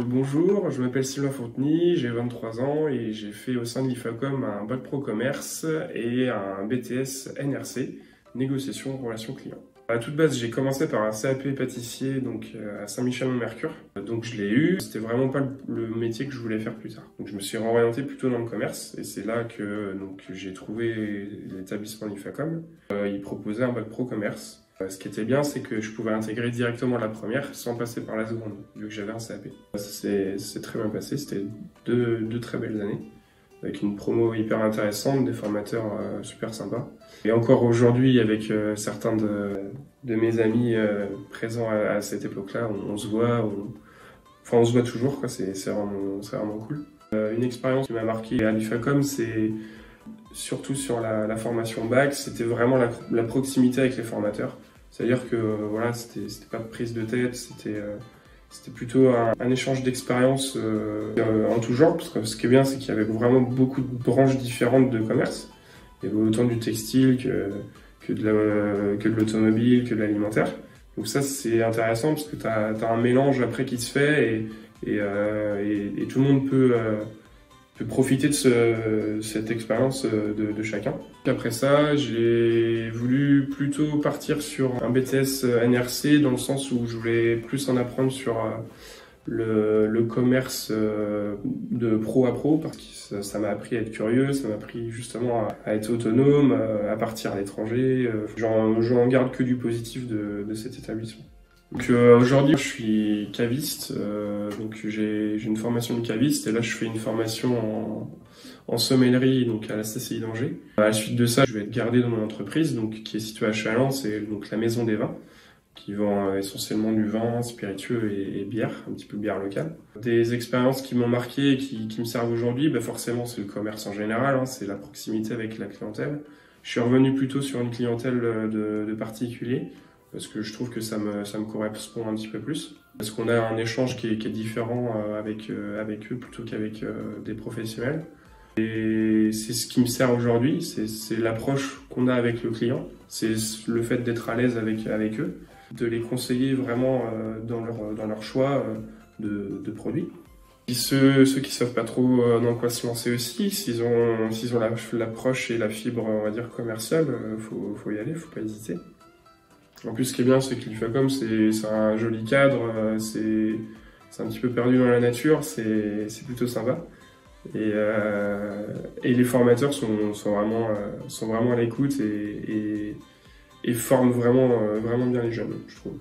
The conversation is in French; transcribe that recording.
Bonjour, je m'appelle Sylvain Fonteny, j'ai 23 ans et j'ai fait au sein de l'IFACOM un bac pro commerce et un BTS NRC, négociation relations clients. À toute base, j'ai commencé par un CAP pâtissier à Saint-Michel-en-Mercure. Donc je l'ai eu, c'était vraiment pas le métier que je voulais faire plus tard. Donc je me suis orienté plutôt dans le commerce et c'est là que j'ai trouvé l'établissement l'IFACOM. Il proposait un bac pro commerce. Ce qui était bien, c'est que je pouvais intégrer directement la première sans passer par la seconde, vu que j'avais un CAP. C'est très bien passé, c'était deux très belles années, avec une promo hyper intéressante, des formateurs super sympas. Et encore aujourd'hui, avec certains de mes amis présents à cette époque-là, on se voit, on se voit toujours, quoi. C'est vraiment cool. Une expérience qui m'a marqué à l'IFACOM, c'est surtout sur la formation bac, c'était vraiment la proximité avec les formateurs. C'est-à-dire que voilà, c'était pas de prise de tête, c'était plutôt un échange d'expériences en tout genre. Parce que ce qui est bien, c'est qu'il y avait vraiment beaucoup de branches différentes de commerce. Il y avait autant du textile que de l'automobile, que de l'alimentaire. Donc ça, c'est intéressant parce que tu as un mélange après qui se fait et tout le monde peut profiter de cette expérience de chacun. Après ça, j'ai voulu plutôt partir sur un BTS NRC dans le sens où je voulais plus en apprendre sur le commerce de pro à pro parce que ça m'a appris à être curieux, ça m'a appris justement à être autonome, à partir à l'étranger. J'en garde que du positif de cet établissement. Donc aujourd'hui je suis caviste, donc j'ai une formation de caviste et là je fais une formation en sommellerie donc à la CCI d'Angers. À la suite de ça, je vais être gardé dans mon entreprise donc qui est située à Challans, c'est donc la Maison des Vins qui vend essentiellement du vin, spiritueux et bière, un petit peu bière locale. Des expériences qui m'ont marqué et qui me servent aujourd'hui, forcément c'est le commerce en général, c'est la proximité avec la clientèle. Je suis revenu plutôt sur une clientèle de particuliers parce que je trouve que ça me correspond un petit peu plus. Parce qu'on a un échange qui est différent avec eux plutôt qu'avec des professionnels. Et c'est ce qui me sert aujourd'hui, c'est l'approche qu'on a avec le client, c'est le fait d'être à l'aise avec eux, de les conseiller vraiment dans leur choix de produits. Et ceux qui savent pas trop dans quoi se lancer aussi, s'ils ont l'approche et la fibre, on va dire, commerciale, faut y aller, faut pas hésiter. En plus, ce qui est bien, c'est que l'IFACOM, c'est un joli cadre, c'est un petit peu perdu dans la nature, c'est plutôt sympa. Et les formateurs sont vraiment à l'écoute et forment vraiment bien les jeunes, je trouve.